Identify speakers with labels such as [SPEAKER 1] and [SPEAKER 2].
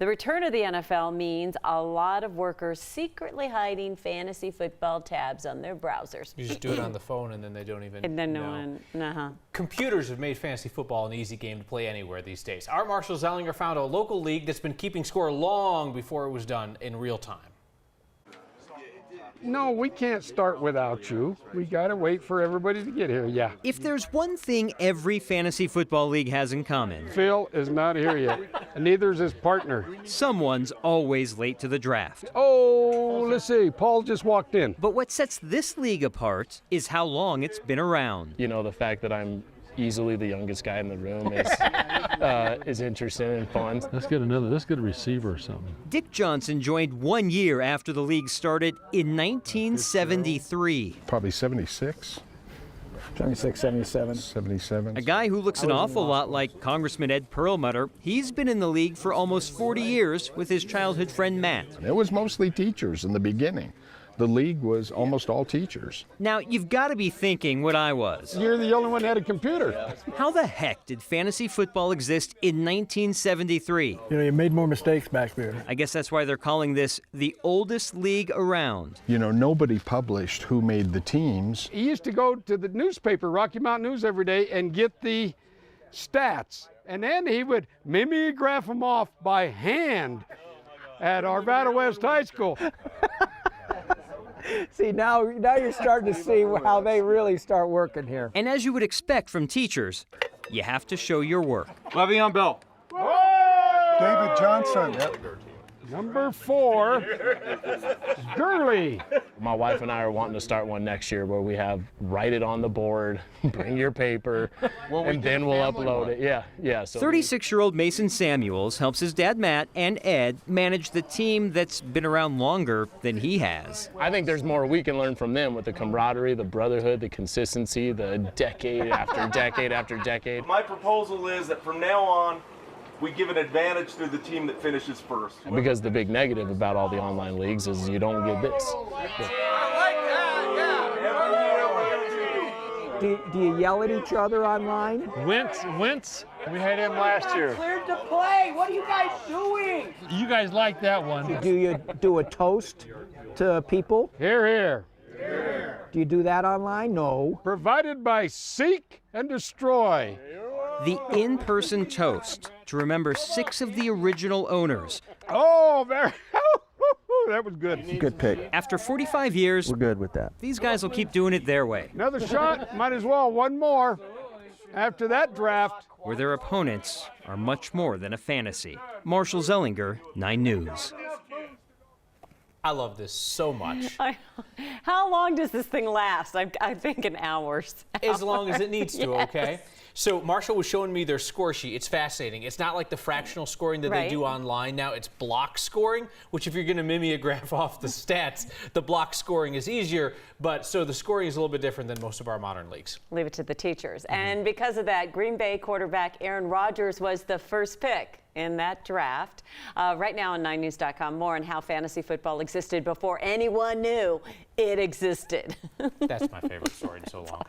[SPEAKER 1] The return of the NFL means a lot of workers secretly hiding fantasy football tabs on their browsers.
[SPEAKER 2] You just do it on the phone and then they don't even
[SPEAKER 1] And then
[SPEAKER 2] know. Computers have made fantasy football an easy game to play anywhere these days. Our Marshall Zellinger found a local league that's been keeping score long before it was done in real time.
[SPEAKER 3] No, we can't start without you. We got to wait for everybody to get here, yeah.
[SPEAKER 4] If there's one thing every fantasy football league has in common,
[SPEAKER 3] Phil is not here yet, and neither is his partner.
[SPEAKER 4] someone's always late to the draft.
[SPEAKER 3] Oh, let's see, Paul just walked in.
[SPEAKER 4] But what sets this league apart is how long it's been around.
[SPEAKER 5] You know, the fact that I'm easily the youngest guy in the room is interesting and fun.
[SPEAKER 6] Let's get a receiver or something.
[SPEAKER 4] Dick Johnson joined 1 year after the league started in 1973.
[SPEAKER 7] Probably 76.
[SPEAKER 8] 76, 77.
[SPEAKER 7] 77.
[SPEAKER 4] A guy who looks an awful lot like Congressman Ed Perlmutter. He's been in the league for almost 40 years with his childhood friend Matt.
[SPEAKER 7] It was mostly teachers in the beginning. The league was almost all teachers.
[SPEAKER 4] Now, you've got to be thinking what I was.
[SPEAKER 3] You're the only one that had a computer.
[SPEAKER 4] How the heck did fantasy football exist in 1973?
[SPEAKER 8] You know, you made more mistakes back there.
[SPEAKER 4] I guess that's why they're calling this the oldest league around.
[SPEAKER 7] You know, nobody published who made the teams.
[SPEAKER 3] He used to go to the newspaper, Rocky Mountain News, every day and get the stats. And then he would mimeograph them off by hand at Arvada West High School.
[SPEAKER 8] See, now you're starting to see how they really start working here.
[SPEAKER 4] And as you would expect from teachers, you have to show your work.
[SPEAKER 6] Le'Veon Bell.
[SPEAKER 7] David Johnson.
[SPEAKER 3] Number 4, Gurley.
[SPEAKER 5] My wife and I are wanting to start one next year where we have write it on the board, bring your paper, and then we'll upload it. Yeah. So
[SPEAKER 4] 36-year-old Mason Samuels helps his dad Matt and Ed manage the team that's been around longer than he has.
[SPEAKER 5] I think there's more we can learn from them with the camaraderie, the brotherhood, the consistency, the decade after decade after decade.
[SPEAKER 9] My proposal is that from now on, we give an advantage to the team that finishes first.
[SPEAKER 5] Because the big negative about all the online leagues is you don't get this.
[SPEAKER 8] Do you yell at each other online?
[SPEAKER 6] Wentz. We had him last year.
[SPEAKER 10] Cleared to play. What are you guys doing?
[SPEAKER 6] You guys like that one.
[SPEAKER 8] Do you do a toast to people?
[SPEAKER 3] Here, here.
[SPEAKER 8] Do you do that online? No.
[SPEAKER 3] Provided by Seek and Destroy.
[SPEAKER 4] The in-person toast to remember 6 of the original owners.
[SPEAKER 3] Oh, that was good.
[SPEAKER 8] Good pick.
[SPEAKER 4] After 45 years,
[SPEAKER 8] We're good with that.
[SPEAKER 4] these guys will keep doing it their way,
[SPEAKER 3] Another shot, might as well, one more. After that draft.
[SPEAKER 4] where their opponents are much more than a fantasy. Marshall Zellinger, 9 News.
[SPEAKER 2] I love this so much.
[SPEAKER 1] How long does this thing last? I'm thinking hours.
[SPEAKER 2] As long as it needs to, okay? So Marshall was showing me their score sheet. It's fascinating. It's not like the fractional scoring that they do online now. It's block scoring, which if you're going to mimeograph off the stats, the block scoring is easier. But so the scoring is a little bit different than most of our modern leagues.
[SPEAKER 1] Leave it to the teachers. And because of that, Green Bay quarterback Aaron Rodgers was the first pick in that draft. Right now on 9news.com, more on how fantasy football existed before anyone knew it existed.
[SPEAKER 2] That's my favorite story in so long.